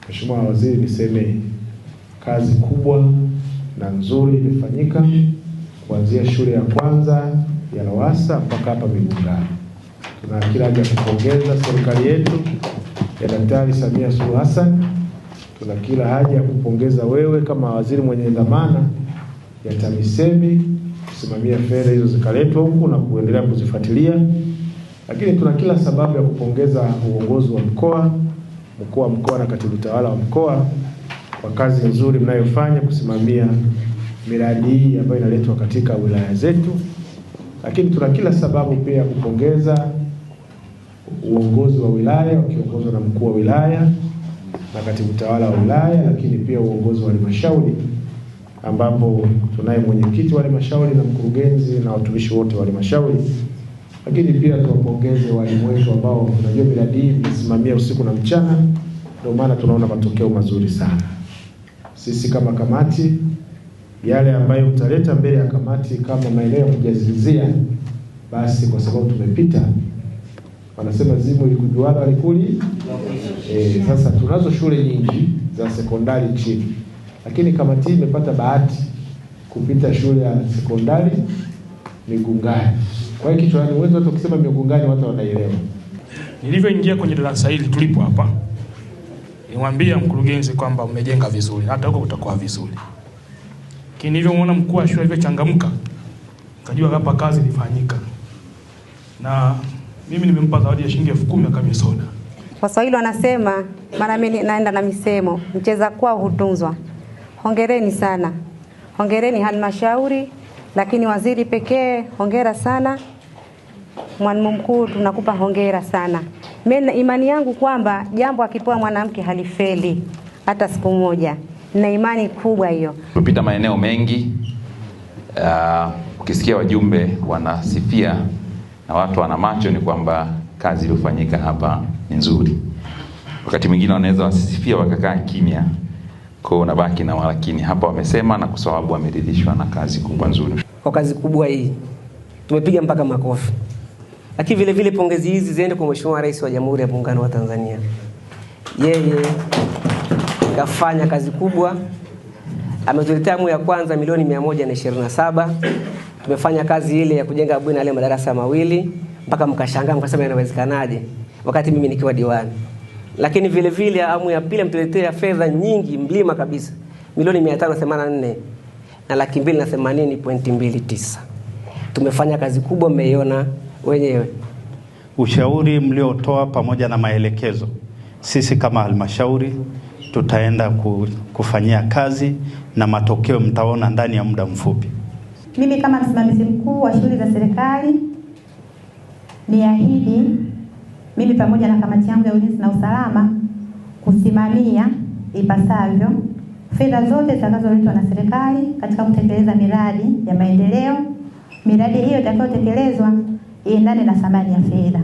Mheshimiwa Waziri, niseme kazi kubwa na nzuri imefanyika kuanzia shule ya kwanza ya Lowassa mpaka hapa Migungani. Tuna kila haja kupongeza serikali yetu ya Daktari Samia Suluhu Hassan. Tuna kila haja kupongeza wewe kama waziri mwenye dhamana ya TAMISEMI kusimamia fedha hizo zikaletwa huku na kuendelea kuzifuatilia. Lakini tuna kila sababu ya kupongeza uongozi wa mkoa, mkuu wa mkoa na katibu tawala wa mkoa kwa kazi nzuri mnayofanya kusimamia miradi hii ambayo inaletwa katika wilaya zetu. Lakini tuna kila sababu pia kupongeza uongozi wa wilaya ukiongozwa na mkuu wa wilaya na katibu tawala wa wilaya, lakini pia uongozi wa halmashauri ambapo tunaye mwenyekiti wa halmashauri na mkurugenzi na watumishi wote wa halmashauri. Lakini pia tuwapongeze walimu wetu ambao unajua miradi hii imesimamia usiku na mchana, ndio maana tunaona matokeo mazuri sana. Sisi kama kamati, yale ambayo utaleta mbele ya kamati kama maeneo ya kujazilizia, basi kwa sababu tumepita, wanasema zimu ilikujuana walikuli. Sasa tunazo shule nyingi za sekondari nchini, lakini kamati hii imepata bahati kupita shule ya sekondari Migungani. Kwa hiyo kichwani wetu watu wakisema Migungani watu wanaelewa. Nilivyoingia kwenye darasa hili tulipo hapa, nimwambia mkurugenzi kwamba umejenga vizuri, hata huko kutakuwa vizuri. Lakini nilivyomuona mkuu wa shule alivyochangamka, nikajua hapa kazi ilifanyika. Na mimi nimempa zawadi ya shilingi 10,000 kama soda. Waswahili wanasema, mara mimi naenda na misemo, mcheza kwao hutunzwa. Hongereni sana. Hongereni halmashauri, lakini waziri pekee hongera sana. Mwalimu mkuu tunakupa hongera sana. Mimi imani yangu kwamba jambo akipewa mwanamke halifeli hata siku moja. Na imani kubwa hiyo. Tumepita maeneo mengi, ukisikia wajumbe wanasifia na watu wana macho ni kwamba kazi iliyofanyika hapa ni nzuri. Wakati mwingine wanaweza wasifia wakakaa kimya, kwa unabaki na walakini hapa wamesema na kwa sababu wameridhishwa na kazi kubwa nzuri. Kwa kazi kubwa hii tumepiga mpaka makofi. Lakini vile vile pongezi hizi ziende kwa Mheshimiwa Rais wa Jamhuri ya Muungano wa Tanzania. Yeye kafanya kazi kubwa. Ametuletea awamu ya kwanza milioni 127. Tumefanya kazi ile ya kujenga bweni na madarasa mawili mpaka mkashangaa mkasema inawezekanaje wakati mimi nikiwa diwani. Lakini vile vile awamu ya pili mtuletea fedha nyingi mlima kabisa, milioni 584 na 280.29. Tumefanya kazi kubwa, mmeiona wenyewe. Ushauri mliotoa pamoja na maelekezo, sisi kama halmashauri tutaenda kufanyia kazi na matokeo mtaona ndani ya muda mfupi. Mimi kama msimamizi mkuu wa shughuli za serikali niahidi mimi pamoja na kamati yangu ya ulinzi na usalama kusimamia ipasavyo fedha zote zitakazoletwa na serikali katika kutekeleza miradi ya maendeleo. Miradi hiyo itakayotekelezwa iendane na thamani ya fedha.